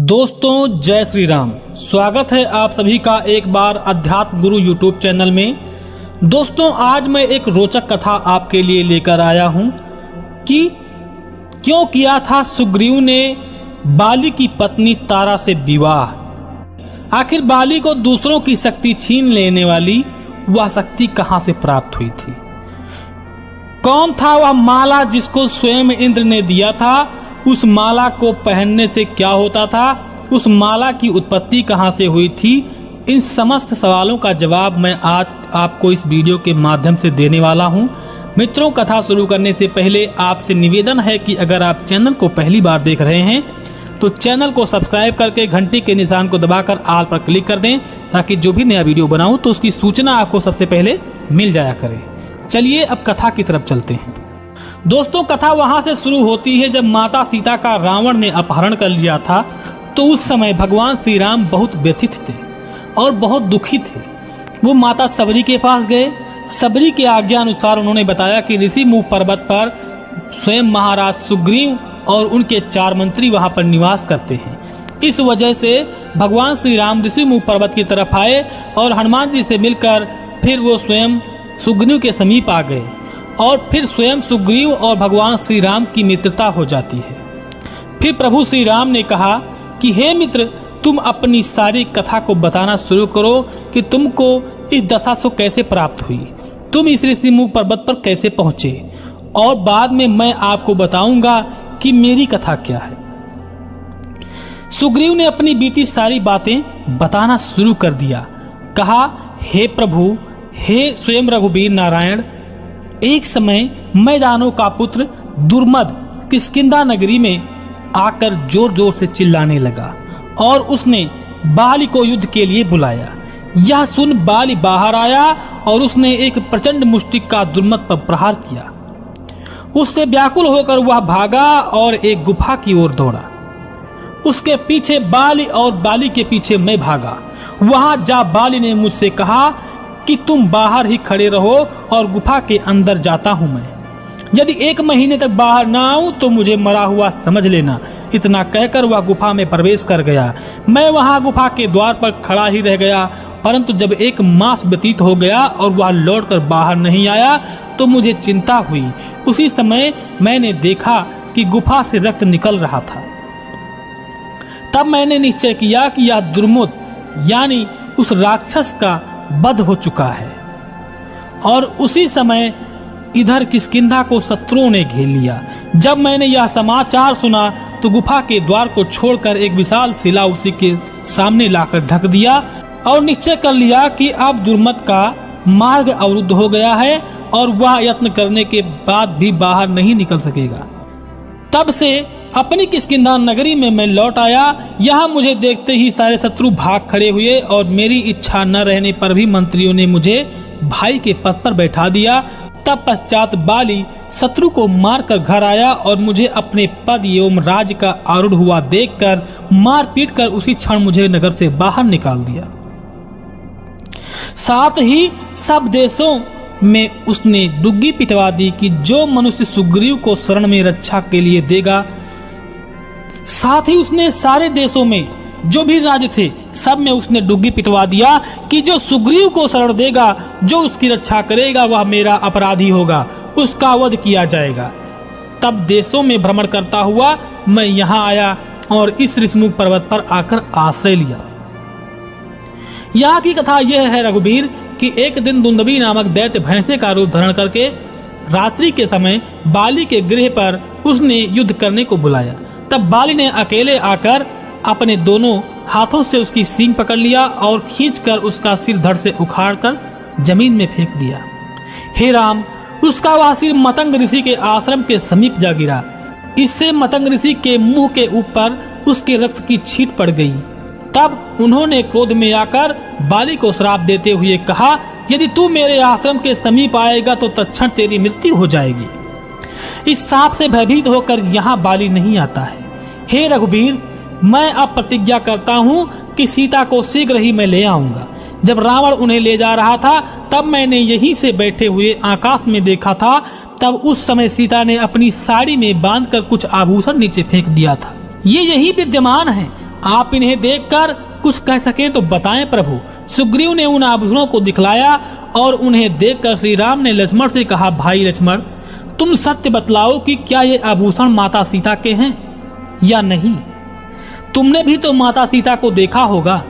दोस्तों जय श्री राम। स्वागत है आप सभी का एक बार अध्यात्म गुरु यूट्यूब चैनल में। दोस्तों आज मैं एक रोचक कथा आपके लिए लेकर आया हूं कि क्यों किया था सुग्रीव ने बाली की पत्नी तारा से विवाह। आखिर बाली को दूसरों की शक्ति छीन लेने वाली वह शक्ति कहां से प्राप्त हुई थी। कौन था वह माला जिसको स्वयं इंद्र ने दिया था। उस माला को पहनने से क्या होता था, उस माला की उत्पत्ति कहां से हुई थी। इन समस्त सवालों का जवाब मैं आज आपको इस वीडियो के माध्यम से देने वाला हूं। मित्रों, कथा शुरू करने से पहले आपसे निवेदन है कि अगर आप चैनल को पहली बार देख रहे हैं तो चैनल को सब्सक्राइब करके घंटी के निशान को दबाकर ऑल पर क्लिक कर दें, ताकि जो भी नया वीडियो बनाऊं तो उसकी सूचना आपको सबसे पहले मिल जाया करे। चलिए अब कथा की तरफ चलते हैं। दोस्तों कथा वहां से शुरू होती है जब माता सीता का रावण ने अपहरण कर लिया था। तो उस समय भगवान श्री राम बहुत व्यथित थे और बहुत दुखी थे। वो माता सबरी के पास गए। सबरी के आज्ञा अनुसार उन्होंने बताया कि ऋषि मुख पर्वत पर स्वयं महाराज सुग्रीव और उनके 4 मंत्री वहां पर निवास करते हैं। इस वजह से भगवान श्री राम ऋषि मुख पर्वत की तरफ आए और हनुमान जी से मिलकर फिर वो स्वयं सुग्रीव के समीप आ गए और फिर स्वयं सुग्रीव और भगवान श्री राम की मित्रता हो जाती है। फिर प्रभु श्री राम ने कहा कि हे मित्र, तुम अपनी सारी कथा को बताना शुरू करो कि तुमको इस दशा से कैसे प्राप्त हुई, तुम इस ऋषिमुख पर्वत पर कैसे पहुंचे, और बाद में मैं आपको बताऊंगा कि मेरी कथा क्या है। सुग्रीव ने अपनी बीती सारी बातें बताना शुरू कर दिया। कहा, हे प्रभु, हे स्वयं रघुवीर नारायण, एक समय मैदानों का पुत्र दुर्मद किष्किंधा नगरी में आकर जोर जोर से चिल्लाने लगा और उसने बाली को युद्ध के लिए बुलाया। यह सुन बाली बाहर आया और उसने एक प्रचंड मुष्टिक का दुर्मद पर प्रहार किया। उससे व्याकुल होकर वह भागा और एक गुफा की ओर दौड़ा। उसके पीछे बाली और बाली के पीछे मैं भागा। वहां जा बाली ने मुझसे कहा कि तुम बाहर ही खड़े रहो और गुफा के अंदर जाता हूं मैं। यदि 1 महीने तक बाहर ना आऊं तो मुझे मरा हुआ समझ लेना। इतना कहकर वह गुफा में प्रवेश कर गया। मैं वहां गुफा के द्वार पर खड़ा ही रह गया, परंतु जब 1 मास व्यतीत हो गया और वह लौटकर बाहर नहीं आया तो मुझे चिंता हुई। उसी समय मैंने देखा कि गुफा से रक्त निकल रहा था। तब मैंने निश्चय किया कि यह दुर्मुद यानी उस राक्षस का वध हो चुका है। और उसी समय इधर किष्किंधा को शत्रुओं ने घेर लिया। जब मैंने यह समाचार सुना तो गुफा के द्वार को छोड़कर एक विशाल शिला उसी के सामने लाकर ढक दिया और निश्चय कर लिया कि अब दुर्मद का मार्ग अवरुद्ध हो गया है और वह यत्न करने के बाद भी बाहर नहीं निकल सकेगा। तब से अपनी किष्किंधा नगरी में मैं लौट आया। यहाँ मुझे देखते ही सारे शत्रु भाग खड़े हुए और मेरी इच्छा न रहने पर भी मंत्रियों ने मुझे भाई के पद पर बैठा दिया। तब पश्चात बाली शत्रु को मारकर घर आया और मुझे अपने पद एवं राज्य का आरूढ़ हुआ देखकर मार पीट कर उसी क्षण मुझे नगर से बाहर निकाल दिया। साथ ही सब देशों में उसने डुग्गी पिटवा दी कि जो मनुष्य सुग्रीव को शरण में रक्षा के लिए देगा। साथ ही उसने सारे देशों में जो भी राज्य थे सब में उसने डुग्गी पिटवा दिया कि जो सुग्रीव को शरण देगा, जो उसकी रक्षा करेगा, वह मेरा अपराधी होगा, उसका वध किया जाएगा। तब देशों में भ्रमण करता हुआ मैं यहाँ आया और इस ऋषिमुख पर्वत पर आकर आश्रय लिया। यहाँ की कथा यह है रघुवीर कि एक दिन दुंदुभी नामक दैत्य भैंसे का रूप धारण करके रात्रि के समय बाली के गृह पर उसने युद्ध करने को बुलाया। तब बाली ने अकेले आकर अपने दोनों हाथों से उसकी सींग पकड़ लिया और खींचकर उसका सिर धड़ से उखाड़कर जमीन में फेंक दिया। हे राम, उसका वह सिर मतंग ऋषि के आश्रम के समीप जा गिरा। इससे मतंग ऋषि के मुंह के ऊपर उसके रक्त की छींट पड़ गई। तब उन्होंने क्रोध में आकर बाली को श्राप देते हुए कहा, यदि तू मेरे आश्रम के समीप आएगा तो तत्क्षण तेरी मृत्यु हो जाएगी। इस साप से भयभीत होकर यहाँ बाली नहीं आता है। हे रघुवीर, मैं अब प्रतिज्ञा करता हूँ कि सीता को शीघ्र ही मैं ले आऊंगा। जब रावण उन्हें ले जा रहा था तब मैंने यहीं से बैठे हुए आकाश में देखा था। तब उस समय सीता ने अपनी साड़ी में बांधकर कुछ आभूषण नीचे फेंक दिया था। ये यही विद्यमान है आप इन्हें देखकर कुछ कह सकें तो बताएं प्रभु। सुग्रीव ने उन आभूषणों को दिखलाया और उन्हें देखकर श्री राम ने लक्ष्मण से कहा, भाई लक्ष्मण, तुम सत्य बतलाओ कि क्या ये आभूषण माता सीता के हैं या नहीं? तुमने भी तो माता सीता को देखा होगा।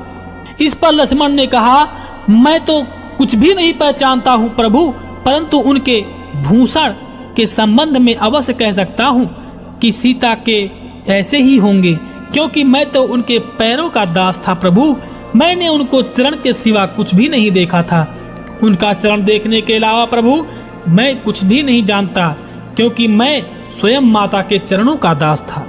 इस पर लक्ष्मण ने कहा, मैं तो कुछ भी नहीं पहचानता हूँ प्रभु, परंतु उनके भूषण के संबंध में अवश्य कह सकता हूँ कि सीता के ऐसे ही होंगे, क्योंकि मैं तो उनके पैरों का दास था प्रभु। मैंने उनको चरण के सिवा कुछ भी नहीं देखा था। उनका चरण देखने के अलावा प्रभु मैं कुछ भी नहीं जानता, क्योंकि मैं स्वयं माता के चरणों का दास था।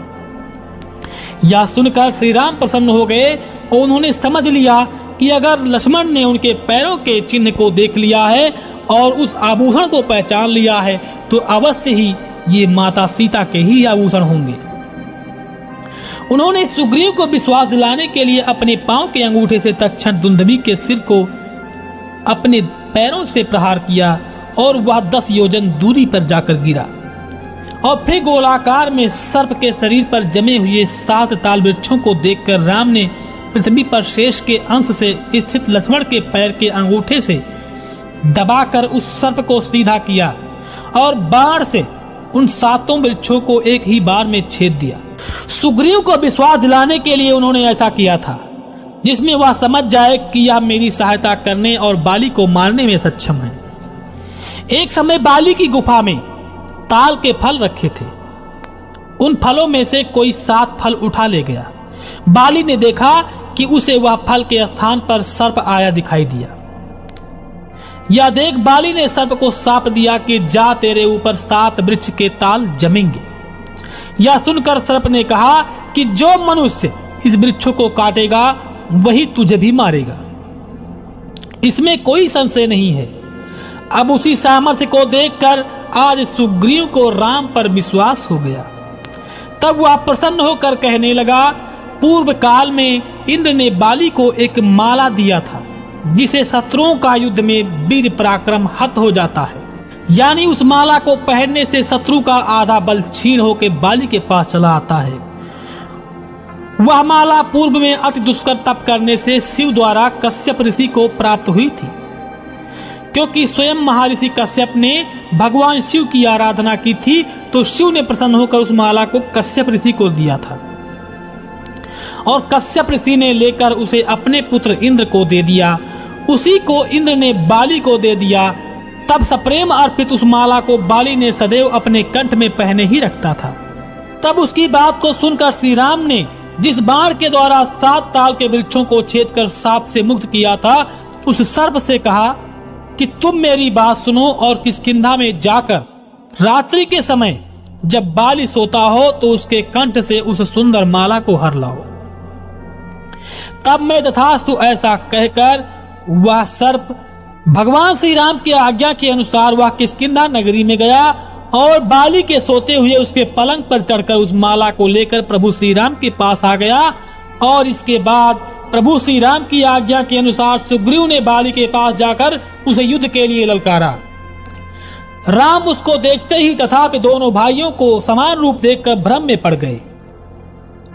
यह सुनकर श्री राम प्रसन्न हो गए और उन्होंने समझ लिया कि अगर लक्ष्मण ने उनके पैरों के चिन्ह को देख लिया है और उस आभूषण को पहचान लिया है तो अवश्य ही ये माता सीता के ही आभूषण होंगे। उन्होंने सुग्रीव को विश्वास दिलाने के लिए अपने पांव के अंगूठे से तत्क्षण दुंदुभि के सिर को अपने पैरों से प्रहार किया और वह 10 योजन दूरी पर जाकर गिरा। और फिर गोलाकार में सर्प के शरीर पर जमे हुए 7 ताल वृक्षों को देखकर राम ने पृथ्वी पर शेष के अंश से स्थित लक्ष्मण के पैर के अंगूठे से दबाकर उस सर्प को सीधा किया और बाण से उन 7 वृक्षों को एक ही बार में छेद दिया। सुग्रीव को विश्वास दिलाने के लिए उन्होंने ऐसा किया था, जिसमें वह समझ जाए कि यह मेरी सहायता करने और बाली को मारने में सक्षम है। एक समय बाली की गुफा में ताल के फल रखे थे। उन फलों में से कोई 7 फल उठा ले गया। बाली ने देखा कि उसे वह फल के स्थान पर सर्प आया दिखाई दिया। यह देख बाली ने सर्प को शाप दिया कि जा, तेरे ऊपर 7 वृक्ष के ताल जमेंगे। यह सुनकर सर्प ने कहा कि जो मनुष्य इस वृक्षों को काटेगा वही तुझे भी मारेगा, इसमें कोई संशय नहीं है। अब उसी सामर्थ्य को देखकर आज सुग्रीव को राम पर विश्वास हो गया। तब वह प्रसन्न होकर कहने लगा, पूर्व काल में इंद्र ने बाली को एक माला दिया था, जिसे शत्रुओं का युद्ध में वीर पराक्रम हत हो जाता है। यानी उस माला को पहनने से शत्रु का आधा बल छीन होकर बाली के पास चला आता है। वह माला पूर्व में अति दुष्कर तप करने से शिव द्वारा कश्यप ऋषि को प्राप्त हुई थी, क्योंकि स्वयं महर्षि कश्यप ने भगवान शिव की आराधना की थी, तो शिव ने प्रसन्न होकर उस माला को कश्यप ऋषि को दिया था और कश्यप ऋषि ने लेकर उसे अपने पुत्र इंद्र को दे दिया। उसी को इंद्र ने बाली को दे दिया। तब सप्रेम अर्पित उस माला को बाली ने सदैव अपने कंठ में पहने ही रखता था। तब उसकी बात को सुनकर श्री राम ने जिस बाण के द्वारा 7 ताल के वृक्षों को छेद कर साप से मुक्त किया था, उस सर्प से कहा कि तुम मेरी बात सुनो और किष्किंधा में जाकर रात्रि के समय जब बाली सोता हो तो उसके कंठ से उस सुंदर माला को हर लाओ। तब मैं तथास्तु ऐसा कहकर वह सर्प भगवान श्री राम की आज्ञा के अनुसार वह किष्किंधा नगरी में गया और बाली के सोते हुए उसके पलंग पर चढ़कर उस माला को लेकर प्रभु श्री राम के पास आ गया। और इसके बाद प्रभु श्री राम की आज्ञा के अनुसार सुग्रीव ने बाली के पास जाकर उसे युद्ध के लिए ललकारा। राम उसको देखते ही तथापि दोनों भाइयों को समान रूप देखकर भ्रम में पड़ गए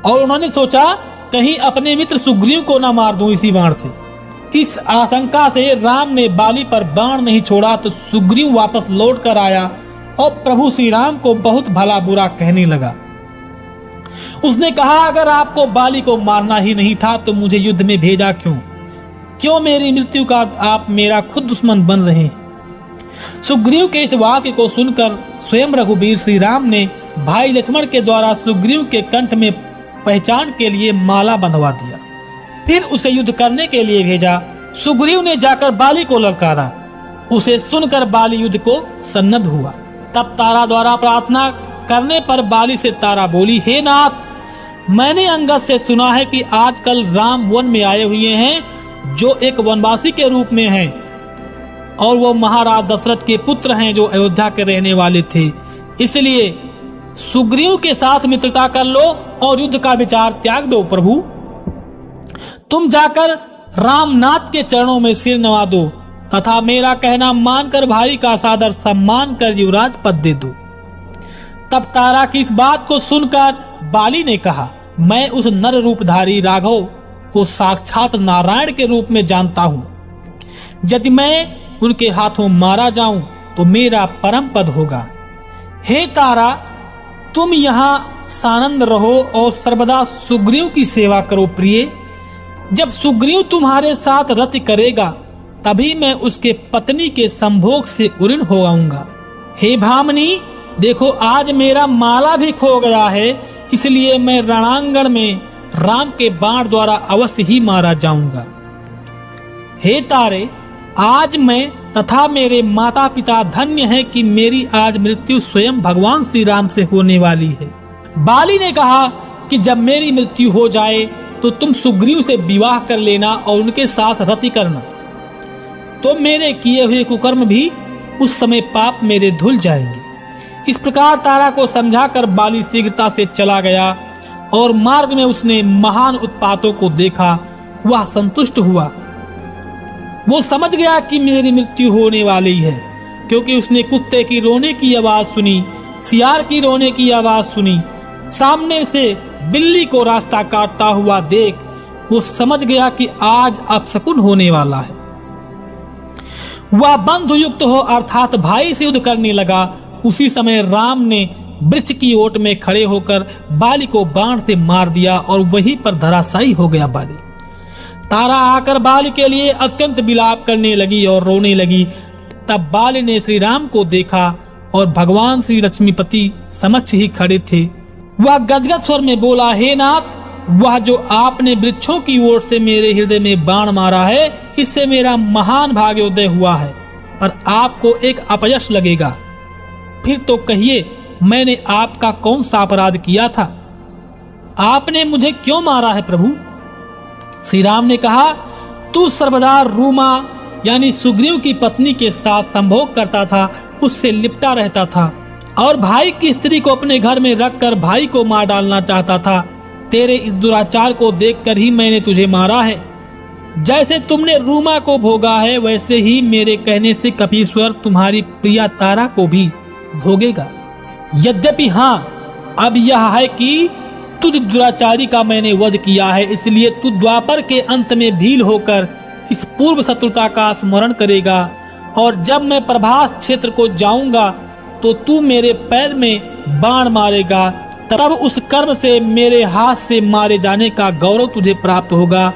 और उन्होंने सोचा कहीं अपने मित्र सुग्रीव को न मार दूं इसी बाण से। इस आशंका से राम ने बाली पर बाण नहीं छोड़ा तो सुग्रीव वापस लौट कर आया और प्रभु श्री राम को बहुत भला बुरा कहने लगा। उसने कहा, अगर आपको बाली को मारना ही नहीं था तो मुझे युद्ध में भेजा क्यों मेरी मृत्यु का आप मेरा खुद दुश्मन बन रहे हैं। सुग्रीव के इस वाक्य को सुनकर स्वयं रघुवीर श्री राम ने भाई लक्ष्मण के द्वारा सुग्रीव के कंठ में पहचान के लिए माला बंधवा दिया। फिर उसे युद्ध करने के लिए भेजा। सुग्रीव ने जाकर बाली को ललकारा। उसे सुनकर बाली युद्ध को सन्नद्ध हुआ। तब तारा द्वारा प्रार्थना करने पर बाली से तारा बोली, हे नाथ, मैंने अंगद से सुना है कि आजकल राम वन में आए हुए हैं, जो एक वनवासी के रूप में हैं और वो महाराज दशरथ के पुत्र हैं जो अयोध्या के रहने वाले थे। इसलिए सुग्रीव के साथ मित्रता कर लो और युद्ध का विचार त्याग दो। प्रभु, तुम जाकर रामनाथ के चरणों में सिर नवा दो तथा मेरा कहना मानकर भाई का सादर सम्मान कर युवराज पद दे दो। तब तारा की इस बात को सुनकर बाली ने कहा, मैं उस नर रूपधारी राघव को साक्षात नारायण के रूप में जानता हूँ। यदि मैं उनके हाथों मारा जाऊं तो मेरा परम पद होगा। हे तारा, तुम यहाँ सानंद रहो और सर्वदा सुग्रीव की सेवा करो प्रिय। जब सुग्रीव तुम्हारे साथ रति करेगा तभी मैं उसके पत्नी के संभोग से उऋण हो आऊंगा। हे भामनी, देखो आज मेरा माला भी खो गया है, इसलिए मैं रणांगण में राम के बाण द्वारा अवश्य ही मारा जाऊंगा। हे तारे, आज मैं तथा मेरे माता पिता धन्य हैं कि मेरी आज मृत्यु स्वयं भगवान श्री राम से होने वाली है। बाली ने कहा कि जब मेरी मृत्यु हो जाए तो तुम सुग्रीव से विवाह कर लेना और उनके साथ रति करना, तो मेरे किए हुए कुकर्म भी उस समय पाप मेरे धुल जाएंगे। इस प्रकार तारा को समझाकर बाली शीघ्रता से चला गया और मार्ग में उसने महान उत्पातों को देखा। वह संतुष्ट हुआ। वो समझ गया कि मेरी मृत्यु होने वाली है, क्योंकि उसने कुत्ते की रोने की आवाज सुनी, सियार की रोने की आवाज सुनी, सामने से बिल्ली को रास्ता काटता हुआ देख वो समझ गया कि आज अपशकुन होने वाला है। वह बंधु युक्त हो अर्थात भाई से युद्ध करने लगा। उसी समय राम ने वृक्ष की ओट में खड़े होकर बाली को बाण से मार दिया और वहीं पर धराशायी हो गया बाली। तारा आकर बाली के लिए अत्यंत विलाप करने लगी और रोने लगी। तब बाली ने श्री राम को देखा और भगवान श्री लक्ष्मीपति समक्ष ही खड़े थे। वह गदगद स्वर में बोला, हे नाथ, वह जो आपने वृक्षों की ओर से मेरे हृदय में बाण मारा है, इससे मेरा महान भाग्योदय हुआ है, पर आपको एक अपयश लगेगा। फिर तो कहिए, मैंने आपका कौन सा अपराध किया था? आपने मुझे क्यों मारा है प्रभु? श्री राम ने कहा, तू सर्वदा रूमा यानी सुग्रीव की पत्नी के साथ संभोग करता था, उससे लिपटा रहता था और भाई की स्त्री को अपने घर में रखकर भाई को मार डालना चाहता था। तेरे इस दुराचार को देखकर ही मैंने तुझे मारा है। जैसे तुमने रूमा को भोगा है, वैसे ही मेरे कहने से कपीश्वर तुम्हारी प्रिया तारा को भी भोगेगा। यद्यपि हाँ, अब यह है कि तुझ दुराचारी का मैंने वध किया है, इसलिए तू द्वापर के अंत में भील होकर इस पूर्व शत्रुता का स्मरण करेगा, और जब मैं प्रभास क्षेत्र को जाऊंगा तो तू मेरे पैर में बाण मारेगा। तब उस कर्म से मेरे हाथ से मारे जाने का गौरव तुझे प्राप्त होगा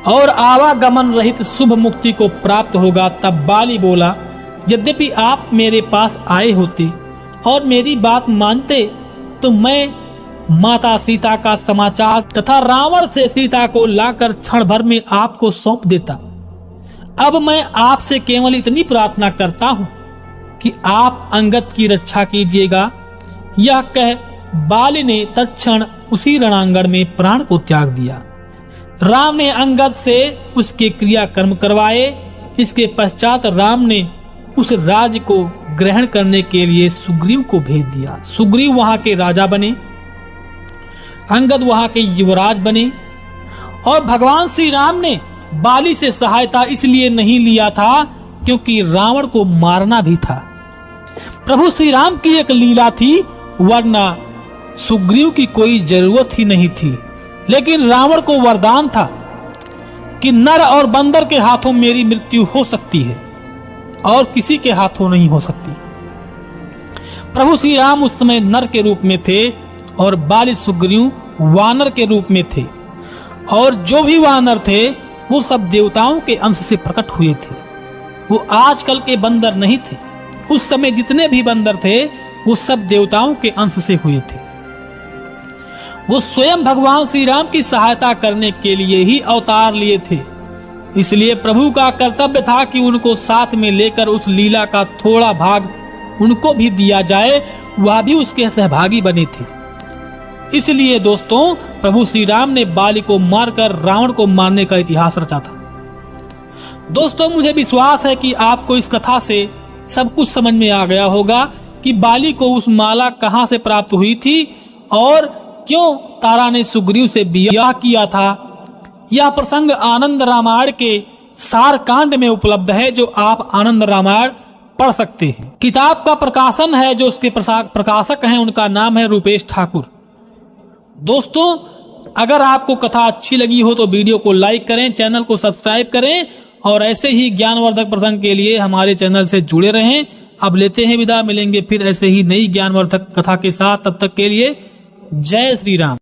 और आवागमन रहित शुभ मुक्ति को प्राप्त होगा। तब बाली बोला, यद्यपि आप मेरे पास आए होते और मेरी बात मानते तो मैं माता सीता का समाचार तथा रावण से सीता को लाकर क्षण भर में आपको सौंप देता। अब मैं आपसे केवल इतनी प्रार्थना करता हूँ कि आप अंगद की रक्षा कीजिएगा। यह कह बाली ने तत्क्षण उसी रणांगण में प्राण को त्याग दिया। राम ने अंगद से उसके क्रियाकर्म करवाए। इसके पश्चात राम ने उस राज्य को ग्रहण करने के लिए सुग्रीव को भेज दिया। सुग्रीव वहां के राजा बने, अंगद वहां के युवराज बने, और भगवान श्री राम ने बाली से सहायता इसलिए नहीं लिया था क्योंकि रावण को मारना भी था। प्रभु श्री राम की एक लीला थी, वरना सुग्रीव की कोई जरूरत ही नहीं थी। लेकिन रावण को वरदान था कि नर और बंदर के हाथों मेरी मृत्यु हो सकती है और किसी के हाथों नहीं हो सकती। प्रभु श्री राम उस समय नर के रूप में थे और बाली सुग्रीव वानर के रूप में थे, और जो भी वानर थे वो सब देवताओं के अंश से प्रकट हुए थे। वो आजकल के बंदर नहीं थे। उस समय जितने भी बंदर थे वो सब देवताओं के अंश से हुए थे। वो स्वयं भगवान श्री राम की सहायता करने के लिए ही अवतार लिए थे। इसलिए प्रभु का कर्तव्य था कि उनको साथ में लेकर उस लीला का थोड़ा भाग उनको भी दिया जाए, वह भी उसके सहभागी बने थे। इसलिए दोस्तों, प्रभु श्री राम ने बाली को मारकर रावण को मारने का इतिहास रचा था। दोस्तों, मुझे विश्वास है कि आपको इस कथा से सब कुछ समझ में आ गया होगा कि बाली को उस माला कहां से प्राप्त हुई थी और क्यों तारा ने सुग्रीव से विवाह किया था। यह प्रसंग आनंद रामायण के सार कांड में उपलब्ध है, जो आप आनंद रामायण पढ़ सकते हैं। किताब का प्रकाशन है, जो उसके प्रकाशक हैं उनका नाम है रूपेश ठाकुर। दोस्तों, अगर आपको कथा अच्छी लगी हो तो वीडियो को लाइक करें, चैनल को सब्सक्राइब करें और ऐसे ही ज्ञानवर्धक प्रसंग के लिए हमारे चैनल से जुड़े रहें। अब लेते हैं विदा, मिलेंगे फिर ऐसे ही नई ज्ञानवर्धक कथा के साथ। तब तक के लिए जय श्री राम।